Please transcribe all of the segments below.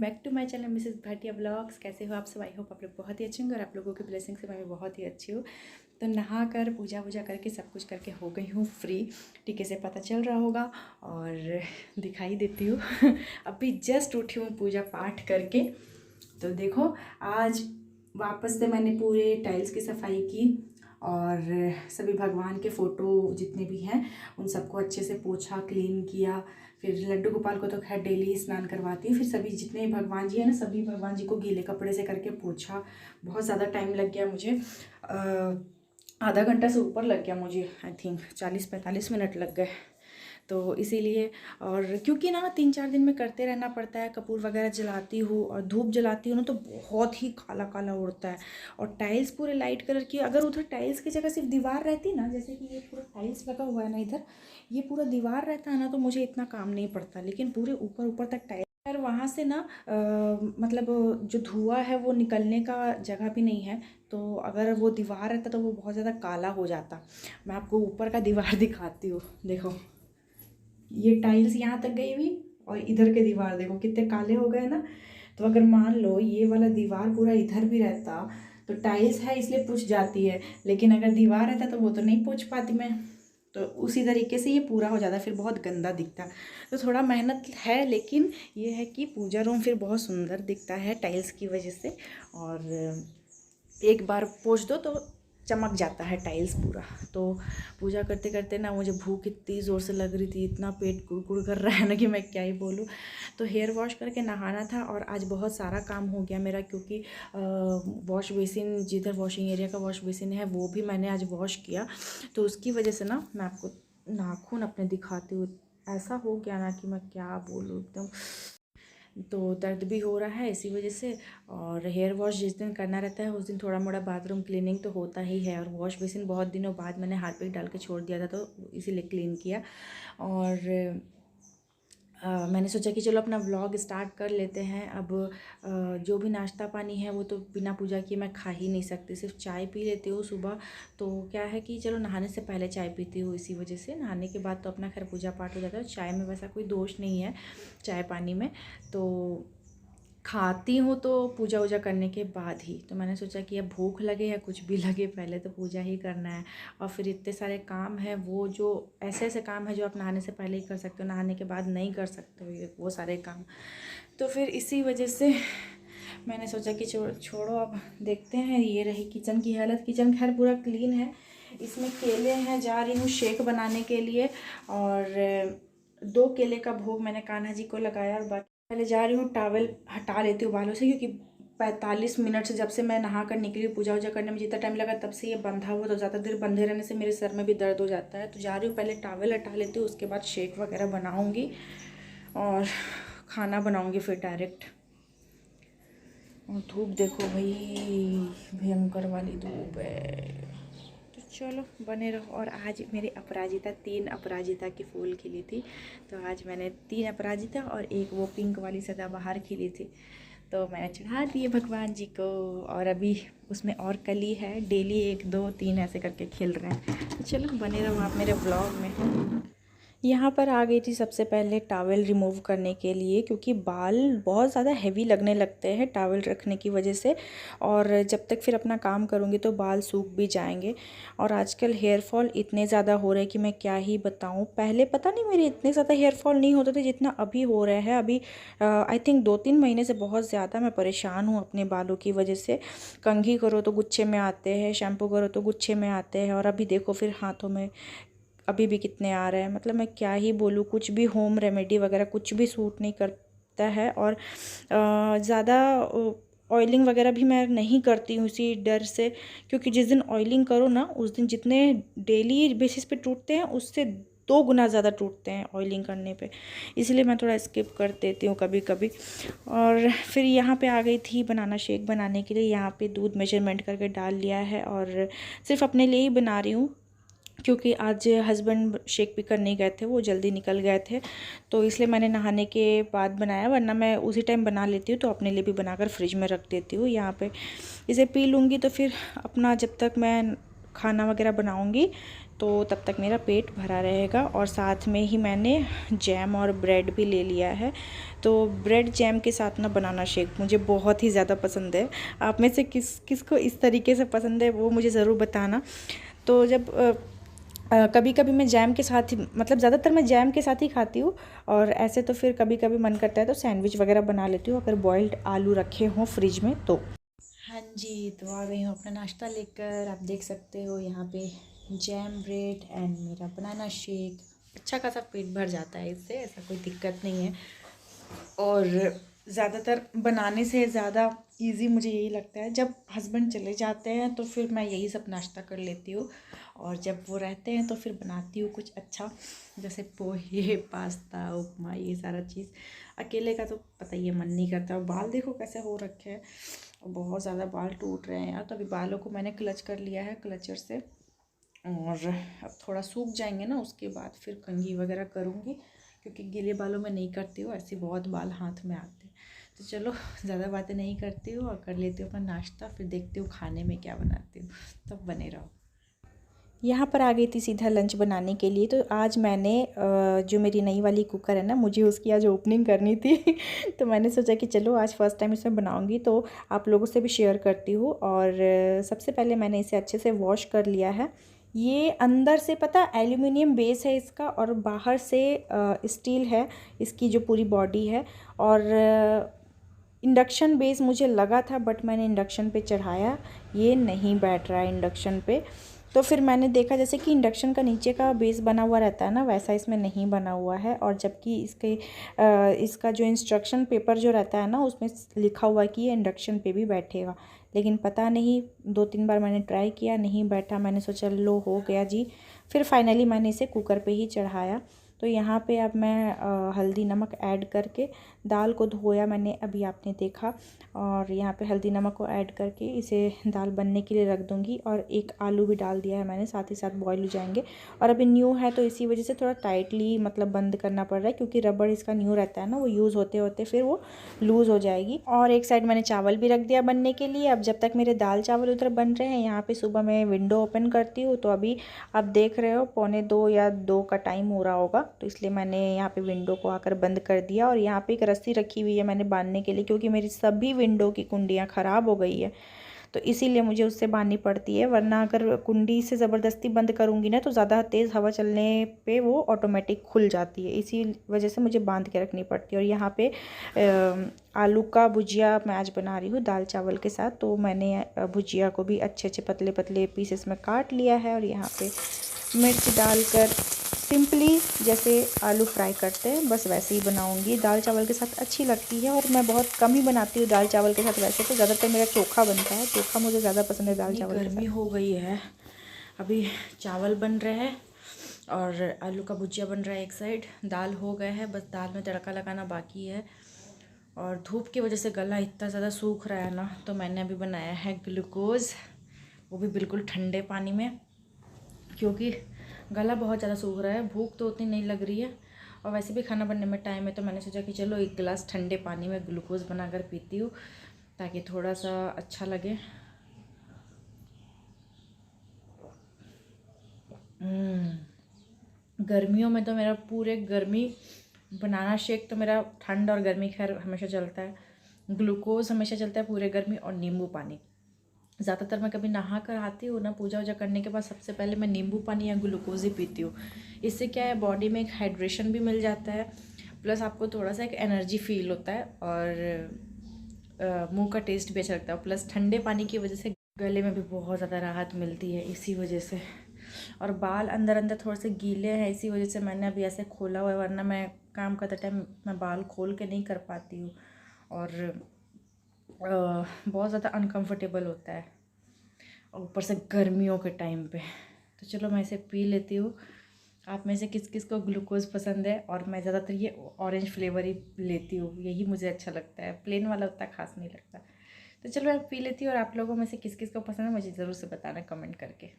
Back to my channel Mrs Bhatia blogs. कैसे हो आप सब? आई होप आप लोग बहुत ही अच्छे होंगे और आप लोगों की ब्लेसिंग से मैं भी बहुत ही अच्छी हूँ। तो नहा कर पूजा वूजा करके सब कुछ करके हो गई हूँ फ्री। टीके से पता चल रहा होगा और दिखाई देती हूँ अभी जस्ट उठी हूँ पूजा पाठ करके। तो देखो आज वापस से मैंने पूरे टाइल्स की सफाई की और सभी भगवान के फ़ोटो जितने भी हैं उन सबको अच्छे से पोछा, क्लीन किया। फिर लड्डू गोपाल को तो खैर डेली स्नान करवाती हूँ। फिर सभी जितने भगवान जी हैं ना, सभी भगवान जी को गीले कपड़े से करके पोछा। बहुत ज़्यादा टाइम लग गया मुझे, आधा घंटा से ऊपर लग गया मुझे। आई थिंक 40-45 मिनट लग गए। तो इसीलिए, और क्योंकि ना 3-4 दिन में करते रहना पड़ता है, कपूर वगैरह जलाती हूँ और धूप जलाती हूँ ना तो बहुत ही काला काला उड़ता है। और टाइल्स पूरे लाइट कलर की, अगर उधर टाइल्स की जगह सिर्फ दीवार रहती ना, जैसे कि ये पूरा टाइल्स लगा हुआ है ना, इधर ये पूरा दीवार रहता है ना तो मुझे इतना काम नहीं पड़ता। लेकिन पूरे ऊपर ऊपर तक टाइल्स, और वहाँ से ना मतलब जो धुआं है वो निकलने का जगह भी नहीं है। तो अगर वो दीवार रहता तो वो बहुत ज़्यादा काला हो जाता। मैं आपको ऊपर का दीवार दिखाती हूँ। देखो ये टाइल्स यहाँ तक गई हुई और इधर के दीवार देखो कितने काले हो गए ना। तो अगर मान लो ये वाला दीवार पूरा इधर भी रहता तो टाइल्स है इसलिए पुछ जाती है, लेकिन अगर दीवार रहता तो वो तो नहीं पोंछ पाती मैं। तो उसी तरीके से ये पूरा हो जाता, फिर बहुत गंदा दिखता। तो थोड़ा मेहनत है, लेकिन ये है कि पूजा रूम फिर बहुत सुंदर दिखता है टाइल्स की वजह से। और एक बार पोंछ दो तो चमक जाता है टाइल्स पूरा। तो पूजा करते करते ना मुझे भूख इतनी ज़ोर से लग रही थी, इतना पेट गुड़गुड़ कर रहा है ना कि मैं क्या ही बोलूँ। तो हेयर वॉश करके नहाना था और आज बहुत सारा काम हो गया मेरा, क्योंकि वॉश बेसिन, जिधर वॉशिंग एरिया का वॉश बेसिन है वो भी मैंने आज वॉश किया। तो उसकी वजह से ना मैं आपको नाखून अपने दिखाती हूँ, ऐसा हो गया ना कि मैं क्या बोलूँ, एकदम तो दर्द भी हो रहा है इसी वजह से। और हेयर वॉश जिस दिन करना रहता है उस दिन थोड़ा मोड़ा बाथरूम क्लीनिंग तो होता ही है। और वॉश बेसिन बहुत दिनों बाद मैंने हार्पिक डाल के छोड़ दिया था तो इसीलिए क्लीन किया। और मैंने सोचा कि चलो अपना व्लॉग स्टार्ट कर लेते हैं। अब जो भी नाश्ता पानी है वो तो बिना पूजा किए मैं खा ही नहीं सकती, सिर्फ चाय पी लेती हूँ सुबह। तो क्या है कि चलो नहाने से पहले चाय पीती हूँ, इसी वजह से नहाने के बाद तो अपना खैर पूजा पाठ हो जाता है। चाय में वैसा कोई दोष नहीं है, चाय पानी में तो खाती हूँ तो पूजा वूजा करने के बाद ही। तो मैंने सोचा कि अब भूख लगे या कुछ भी लगे पहले तो पूजा ही करना है। और फिर इतने सारे काम हैं, वो जो ऐसे ऐसे काम है जो आप नहाने से पहले ही कर सकते हो, नहाने के बाद नहीं कर सकते हो ये वो सारे काम। तो फिर इसी वजह से मैंने सोचा कि छोड़ो अब देखते हैं। ये रही किचन की हालत। किचन खैर पूरा क्लीन है, इसमें केले हैं, जा रही हूँ शेक बनाने के लिए। और 2 केले का भोग मैंने कान्हा जी को लगाया। और बाकी पहले जा रही हूँ टॉवल हटा लेती हूँ बालों से, क्योंकि 45 मिनट से जब से मैं नहा कर निकली पूजा वूजा करने में जितना टाइम लगा तब से ये बंधा हुआ, तो ज़्यादा देर बंधे रहने से मेरे सर में भी दर्द हो जाता है। तो जा रही हूँ पहले टॉवल हटा लेती हूँ, उसके बाद शेक वगैरह बनाऊँगी और खाना बनाऊँगी फिर डायरेक्ट। और धूप देखो भाई, भयंकर वाली धूप है। तो चलो बने रहो। और आज मेरे अपराजिता 3 अपराजिता की फूल खिली थी, तो आज मैंने 3 अपराजिता और एक वो पिंक वाली सदाबहार खिली थी तो मैंने चढ़ा दिए भगवान जी को। और अभी उसमें और कली है, डेली 1 2 3 ऐसे करके खिल रहे हैं। तो चलो बने रहो आप मेरे ब्लॉग में। यहाँ पर आ गई थी सबसे पहले टॉवल रिमूव करने के लिए, क्योंकि बाल बहुत ज़्यादा हैवी लगने लगते हैं टॉवल रखने की वजह से। और जब तक फिर अपना काम करूँगी तो बाल सूख भी जाएंगे। और आजकल हेयर फॉल इतने ज़्यादा हो रहे हैं कि मैं क्या ही बताऊँ। पहले पता नहीं मेरे इतने ज़्यादा हेयर फॉल नहीं होते थे जितना अभी हो रहा है। अभी आई थिंक 2-3 महीने से बहुत ज़्यादा मैं परेशान हूँ अपने बालों की वजह से। कंघी करो तो गुच्छे में आते हैं, शैम्पू करो तो गुच्छे में आते हैं, और अभी देखो फिर हाथों में अभी भी कितने आ रहे हैं। मतलब मैं क्या ही बोलूँ, कुछ भी होम रेमेडी वगैरह कुछ भी सूट नहीं करता है। और ज़्यादा ऑयलिंग वगैरह भी मैं नहीं करती हूँ इसी डर से, क्योंकि जिस दिन ऑयलिंग करो ना उस दिन जितने डेली बेसिस पे टूटते हैं उससे 2 गुना ज़्यादा टूटते हैं ऑयलिंग करने पे। इसलिए मैं थोड़ा स्किप कर देती हूँ कभी कभी। और फिर यहाँ पे आ गई थी बनाना शेक बनाने के लिए। यहाँ पे दूध मेजरमेंट करके डाल लिया है और सिर्फ अपने लिए ही बना रही हूँ, क्योंकि आज हस्बैंड शेक पिकर नहीं गए थे, वो जल्दी निकल गए थे, तो इसलिए मैंने नहाने के बाद बनाया। वरना मैं उसी टाइम बना लेती हूँ तो अपने लिए भी बनाकर फ्रिज में रख देती हूँ। यहाँ पे इसे पी लूँगी तो फिर अपना जब तक मैं खाना वगैरह बनाऊँगी तो तब तक मेरा पेट भरा रहेगा। और साथ में ही मैंने जैम और ब्रेड भी ले लिया है। तो ब्रेड जैम के साथ ना बनाना शेक मुझे बहुत ही ज़्यादा पसंद है। आप में से किसको इस तरीके से पसंद है वो मुझे ज़रूर बताना। तो जब कभी कभी मैं जैम के साथ ही, मतलब ज़्यादातर मैं जैम के साथ ही खाती हूँ। और ऐसे तो फिर कभी कभी मन करता है तो सैंडविच वगैरह बना लेती हूँ अगर बॉइल्ड आलू रखे हों फ्रिज में तो। हाँ जी, तो आ गई हूँ अपना नाश्ता लेकर। आप देख सकते हो यहाँ पे जैम, ब्रेड एंड मेरा बनाना शेक। अच्छा खासा पेट भर जाता है इससे, ऐसा कोई दिक्कत नहीं है। और ज़्यादातर बनाने से ज़्यादा इजी मुझे यही लगता है, जब हस्बैंड चले जाते हैं तो फिर मैं यही सब नाश्ता कर लेती हूँ। और जब वो रहते हैं तो फिर बनाती हूँ कुछ अच्छा, जैसे पोहे, पास्ता, उपमा, ये सारा चीज़। अकेले का तो पता ही है, मन नहीं करता। और बाल देखो कैसे हो रखे हैं, और बहुत ज़्यादा बाल टूट रहे हैं यार। तो अभी बालों को मैंने क्लच कर लिया है क्लचर से, और अब थोड़ा सूख जाएंगे ना उसके बाद फिर कंघी वगैरह करूँगी, क्योंकि गीले बालों में नहीं करती हूँ, ऐसे बहुत बाल हाथ में आते हैं। तो चलो ज़्यादा बातें नहीं करती हूँ और कर लेती हूँ अपना नाश्ता, फिर देखती हूँ खाने में क्या बनाती हूँ। तब बने रहो। यहाँ पर आ गई थी सीधा लंच बनाने के लिए। तो आज मैंने जो मेरी नई वाली कुकर है ना, मुझे उसकी आज ओपनिंग करनी थी तो मैंने सोचा कि चलो आज फ़र्स्ट टाइम इसमें बनाऊँगी तो आप लोगों से भी शेयर करती हूँ। और सबसे पहले मैंने इसे अच्छे से वॉश कर लिया है। ये अंदर से पता एल्यूमिनियम बेस है इसका, और बाहर से स्टील है इसकी जो पूरी बॉडी है। और इंडक्शन बेस मुझे लगा था, बट मैंने इंडक्शन पे चढ़ाया, ये नहीं बैठ रहा है इंडक्शन पे। तो फिर मैंने देखा जैसे कि इंडक्शन का नीचे का बेस बना हुआ रहता है ना, वैसा इसमें नहीं बना हुआ है। और जबकि इसका जो इंस्ट्रक्शन पेपर जो रहता है ना, उसमें लिखा हुआ है कि ये इंडक्शन पे भी बैठेगा। लेकिन पता नहीं, 2-3 बार मैंने ट्राई किया, नहीं बैठा। मैंने सोचा लो हो गया जी। फिर फाइनली मैंने इसे कुकर पे ही चढ़ाया। तो यहाँ पे अब मैं हल्दी नमक ऐड करके, दाल को धोया मैंने अभी आपने देखा, और यहाँ पे हल्दी नमक को ऐड करके इसे दाल बनने के लिए रख दूँगी। और एक आलू भी डाल दिया है मैंने, साथ ही साथ बॉईल हो जाएंगे। और अभी न्यू है तो इसी वजह से थोड़ा टाइटली मतलब बंद करना पड़ रहा है, क्योंकि रबड़ इसका न्यू रहता है ना, वो यूज़ होते होते फिर वो लूज़ हो जाएगी। और एक साइड मैंने चावल भी रख दिया बनने के लिए। अब जब तक मेरे दाल चावल उधर बन रहे हैं, यहाँ पर सुबह मैं विंडो ओपन करती हूँ। तो अभी आप देख रहे हो 1:45 या 2 का टाइम हो रहा होगा, तो इसलिए मैंने यहाँ पे विंडो को आकर बंद कर दिया। और यहाँ पे एक रस्सी रखी हुई है मैंने बांधने के लिए, क्योंकि मेरी सभी विंडो की कुंडियाँ ख़राब हो गई है, तो इसीलिए मुझे उससे बांधनी पड़ती है। वरना अगर कुंडी से ज़बरदस्ती बंद करूँगी ना, तो ज़्यादा तेज़ हवा चलने पे वो ऑटोमेटिक खुल जाती है, इसी वजह से मुझे बांध के रखनी पड़ती है। और यहाँ पे आलू का भुजिया मैं आज बना रही हूँ दाल चावल के साथ। तो मैंने भुजिया को भी अच्छे अच्छे पतले पतले पीसेस में काट लिया है। और यहाँ पे मिर्च डालकर सिंपली जैसे आलू फ्राई करते हैं बस वैसे ही बनाऊंगी। दाल चावल के साथ अच्छी लगती है, और मैं बहुत कम ही बनाती हूँ दाल चावल के साथ। वैसे तो ज़्यादातर मेरा चोखा बनता है, चोखा मुझे ज़्यादा पसंद है दाल चावल के साथ। गर्मी हो गई है, अभी चावल बन रहे हैं और आलू का भुजिया बन रहा है एक साइड, दाल हो गया है, बस दाल में तड़का लगाना बाकी है। और धूप की वजह से गला इतना ज़्यादा सूख रहा है ना, तो मैंने अभी बनाया है ग्लूकोज़, वो भी बिल्कुल ठंडे पानी में, क्योंकि गला बहुत ज़्यादा सूख रहा है। भूख तो उतनी नहीं लग रही है, और वैसे भी खाना बनने में टाइम है, तो मैंने सोचा कि चलो 1 गिलास ठंडे पानी में ग्लूकोज़ बनाकर पीती हूँ, ताकि थोड़ा सा अच्छा लगे। गर्मियों में तो मेरा पूरे गर्मी बनाना शेक तो मेरा ठंड और गर्मी खैर हमेशा चलता है, ग्लूकोज़ हमेशा चलता है पूरे गर्मी, और नींबू पानी। ज़्यादातर मैं कभी नहा कर आती हूँ ना, पूजा वूजा करने के बाद सबसे पहले मैं नींबू पानी या ग्लूकोज़ ही पीती हूँ। इससे क्या है, बॉडी में एक हाइड्रेशन भी मिल जाता है, प्लस आपको थोड़ा सा एक एनर्जी फील होता है, और मुंह का टेस्ट भी अच्छा लगता है। प्लस ठंडे पानी की वजह से गले में भी बहुत ज़्यादा राहत मिलती है इसी वजह से। और बाल अंदर अंदर थोड़े से गीले हैं, इसी वजह से मैंने अभी ऐसे खोला हुआ है, वरना मैं काम करते टाइम मैं बाल खोल के नहीं कर पाती हूँ, और बहुत ज़्यादा अनकंफर्टेबल होता है, और ऊपर से गर्मियों के टाइम पे। तो चलो मैं इसे पी लेती हूँ। आप में से किस किस को ग्लूकोज़ पसंद है? और मैं ज़्यादातर ये ऑरेंज फ्लेवर ही लेती हूँ, यही मुझे अच्छा लगता है, प्लेन वाला उतना खास नहीं लगता। तो चलो मैं पी लेती हूँ, और आप लोगों में से किस किस को पसंद है मुझे ज़रूर से बताना कमेंट करके।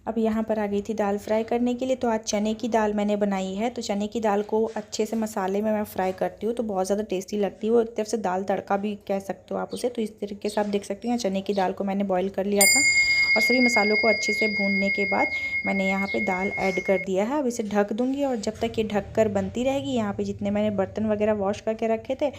अब यहाँ पर आ गई थी दाल फ्राई करने के लिए। तो आज चने की दाल मैंने बनाई है। तो चने की दाल को अच्छे से मसाले में मैं फ्राई करती हूँ, तो बहुत ज़्यादा टेस्टी लगती है वो। एक तरफ से दाल तड़का भी कह सकते हो आप उसे। तो इस तरीके से आप देख सकते हैं चने की दाल को मैंने बॉईल कर लिया था, और सभी मसालों को अच्छे से भूनने के बाद मैंने यहाँ पे दाल ऐड कर दिया है। अब इसे ढक दूँगी और जब तक ये ढक कर बनती रहेगी, यहाँ पे जितने मैंने बर्तन वगैरह वॉश करके रखे थे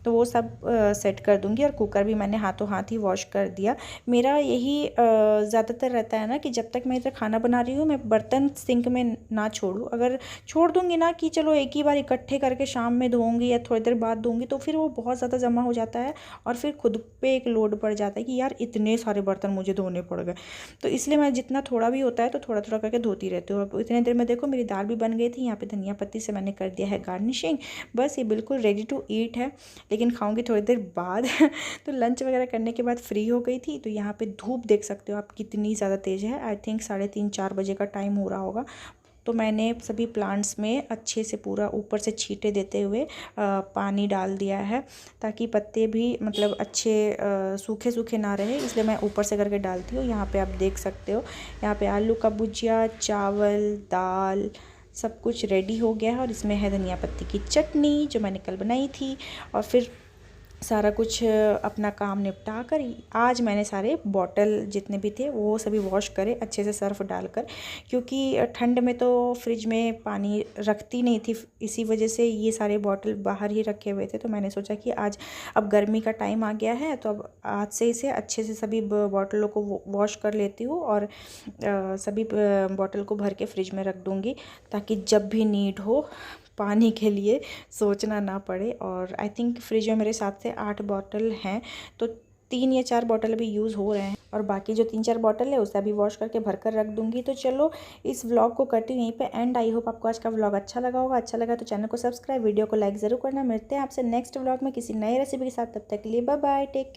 तो वो सब सेट कर दूँगी। और कुकर भी मैंने हाथों हाथ ही वॉश कर दिया। मेरा यही ज़्यादातर रहता है ना कि जब तक मैं इधर खाना बना रही हूँ मैं बर्तन सिंक में ना छोड़ूँ। अगर छोड़ दूँगी ना कि चलो एक ही बार इकट्ठे करके शाम में धोऊँगी या थोड़ी देर बाद धोऊँगी, तो फिर वो बहुत ज़्यादा जमा हो जाता है और फिर खुद पे एक लोड पड़ जाता है कि यार इतने सारे बर्तन मुझे धोने पड़ गए। तो इसलिए मैं जितना थोड़ा भी होता है तो थोड़ा थोड़ा करके धोती रहती हूँ। अब इतने देर में देखो मेरी दाल भी बन गई थी। यहाँ पे धनिया पत्ती से मैंने कर दिया है गार्निशिंग। बस ये बिल्कुल रेडी टू ईट है, लेकिन खाऊंगी थोड़ी देर बाद। तो लंच वगैरह करने के बाद फ्री हो गई थी। तो यहाँ पे धूप देख सकते हो आप कितनी ज़्यादा तेज़ है। आई थिंक 3:30-4 बजे का टाइम हो रहा होगा। तो मैंने सभी प्लांट्स में अच्छे से पूरा ऊपर से छींटे देते हुए पानी डाल दिया है, ताकि पत्ते भी मतलब अच्छे सूखे सूखे ना रहे, इसलिए मैं ऊपर से करके डालती हूँ। यहाँ पे आप देख सकते हो, यहाँ पे आलू का भुजिया, चावल, दाल सब कुछ रेडी हो गया है। और इसमें है धनिया पत्ती की चटनी जो मैंने कल बनाई थी। और फिर सारा कुछ अपना काम निपटा कर आज मैंने सारे बॉटल जितने भी थे वो सभी वॉश करे अच्छे से सर्फ डालकर, क्योंकि ठंड में तो फ्रिज में पानी रखती नहीं थी, इसी वजह से ये सारे बॉटल बाहर ही रखे हुए थे। तो मैंने सोचा कि आज अब गर्मी का टाइम आ गया है तो अब आज से इसे अच्छे से सभी बॉटलों को वॉश कर लेती हूँ और सभी बॉटल को भर के फ्रिज में रख दूँगी, ताकि जब भी नीड हो पानी के लिए सोचना ना पड़े। और आई थिंक फ्रिज में मेरे 7 से 8 बॉटल हैं, तो 3 या 4 बॉटल अभी यूज़ हो रहे हैं और बाकी जो 3-4 बॉटल है उसे अभी वॉश करके भर कर रख दूँगी। तो चलो इस व्लॉग को करती हूँ यहीं पे एंड। आई होप आपको आज का व्लॉग अच्छा लगा होगा। अच्छा लगा तो चैनल को सब्सक्राइब, वीडियो को लाइक ज़रूर करना। मिलते हैं आपसे नेक्स्ट व्लॉग में किसी नए रेसिपी के साथ। तब तक के लिए बाय बाय, टेक केयर।